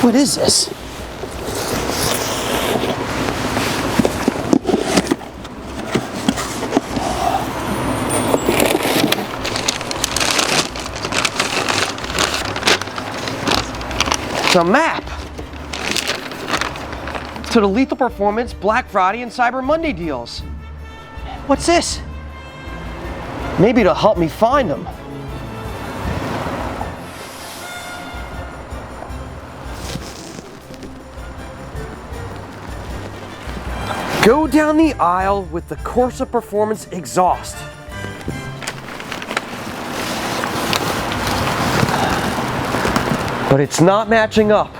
What is this? It's a map to the Lethal Performance Black Friday and Cyber Monday deals. What's this? Maybe it'll help me find them. Go down the aisle with the Corsa Performance exhaust. But it's not matching up.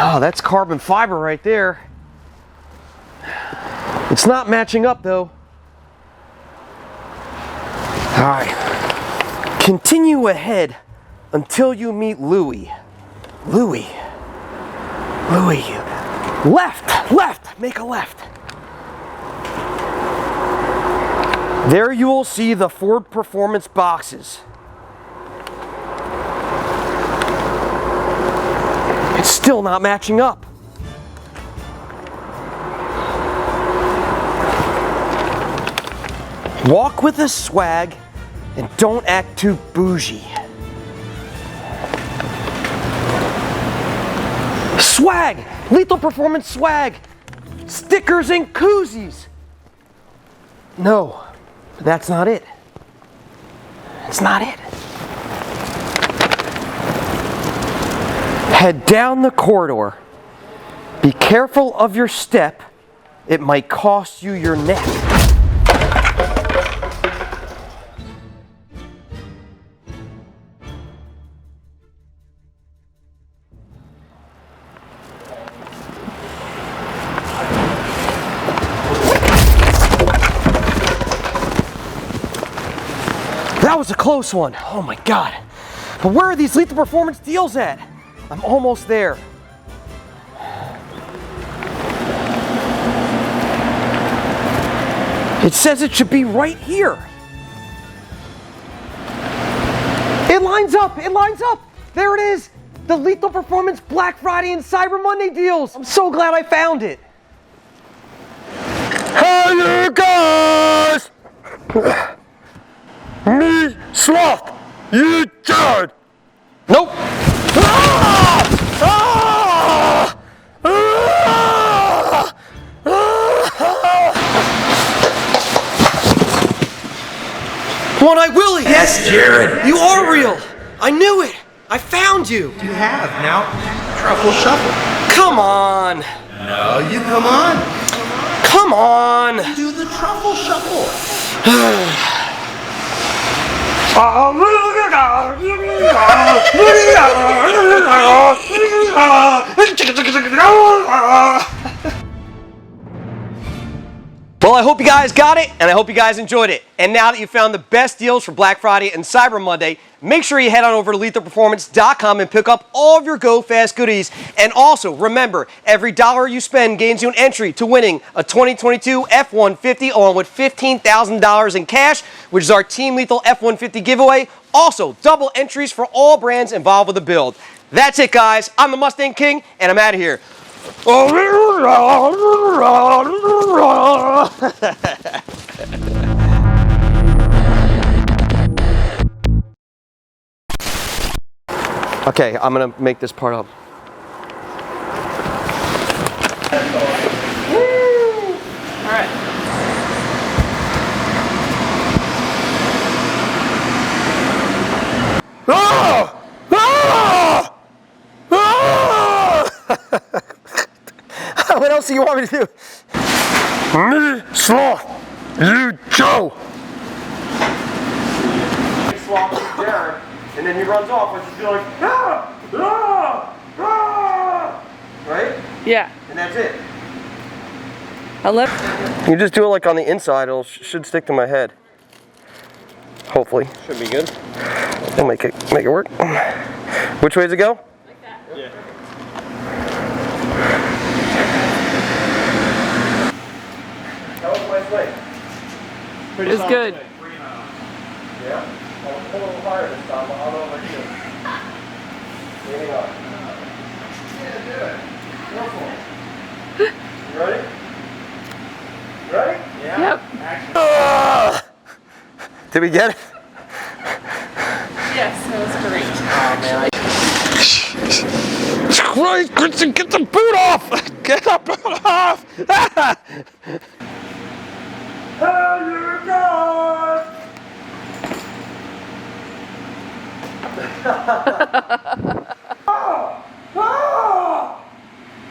Oh, that's carbon fiber right there. It's not matching up though. All right. Continue ahead until you meet Louie. Louie. Left, make a left. There you will see the Ford Performance boxes. It's still not matching up. Walk with a swag and don't act too bougie. Swag! Lethal Performance swag! Stickers and koozies! No, that's not it. It's not it. Head down the corridor. Be careful of your step. It might cost you your neck. That was a close one. Oh my God. But where are these Lethal Performance deals at? I'm almost there. It says it should be right here. It lines up, it lines up. There it is. The Lethal Performance Black Friday and Cyber Monday deals. I'm so glad I found it. Hey you guys! Me sloth, you turd! Nope. Ah! Ah! Ah! One-Eyed Willie! Yes, Jared! You are real! I knew it! I found you! You have. Now, truffle shuffle. Come on! No, you come on. Come on! Do the truffle shuffle. Well, I hope you guys got it, and I hope you guys enjoyed it. And now that you found the best deals for Black Friday and Cyber Monday, make sure you head on over to lethalperformance.com and pick up all of your Go Fast goodies. And also, remember, every dollar you spend gains you an entry to winning a 2022 F-150 along with $15,000 in cash, which is our Team Lethal F-150 giveaway. Also, double entries for all brands involved with the build. That's it, guys. I'm the Mustang King, and I'm out of here. Okay, I'm gonna make this part up. All right. Ah! Ah! Ah! What else do you want me to do? Me sloth, you Joe. Swap with Jared, and then he runs off and she's like, ah! Ah! Ah! Right? Yeah. And that's it. I You just do it like on the inside, it should stick to my head. Hopefully. Should be good. We'll make it work. Which way does it go? Like that. Yeah. That was my swing? It was good. Yeah. I'll pull a little higher this time. I'll know what you. Leaning up. Yeah, do it. Go for it. You ready? You ready? Yeah. Yep. Did we get it? Yes, that was great. Oh man. Christ, Christian, get the boot off! Get the boot off! How you going?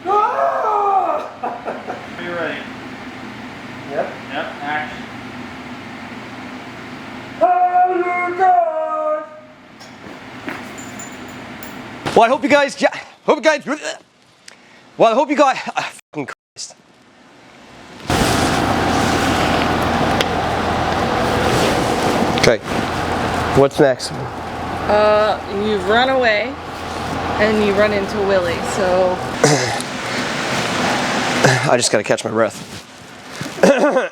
Are you ready? Yep. Yep, action. How you going? Well, I hope you guys. Well, I hope you got. Fucking Christ. Okay. What's next? You run away, and you run into Willie. So I just gotta catch my breath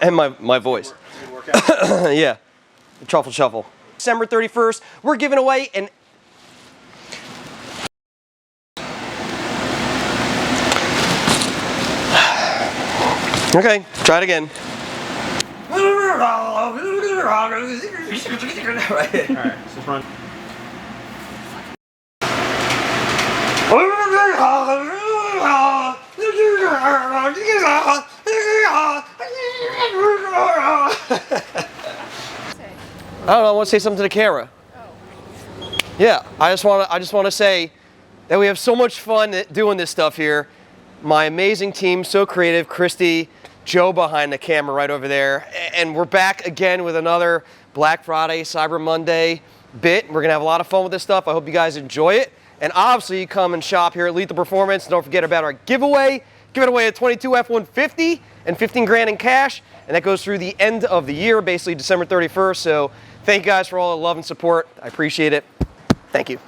and my voice. Yeah. Truffle shuffle. December 31st, we're giving away an. Okay, try it again. Alright, just run. I don't know, I want to say something to the camera. Yeah, I just want to say that we have so much fun doing this stuff here. My amazing team, so creative, Christy, Joe behind the camera right over there. And we're back again with another Black Friday, Cyber Monday bit. We're going to have a lot of fun with this stuff. I hope you guys enjoy it. And obviously, you come and shop here at Lethal Performance. Don't forget about our giveaway. Give it away a 22 F-150 and 15 grand in cash. And that goes through the end of the year, basically December 31st. So thank you guys for all the love and support. I appreciate it. Thank you.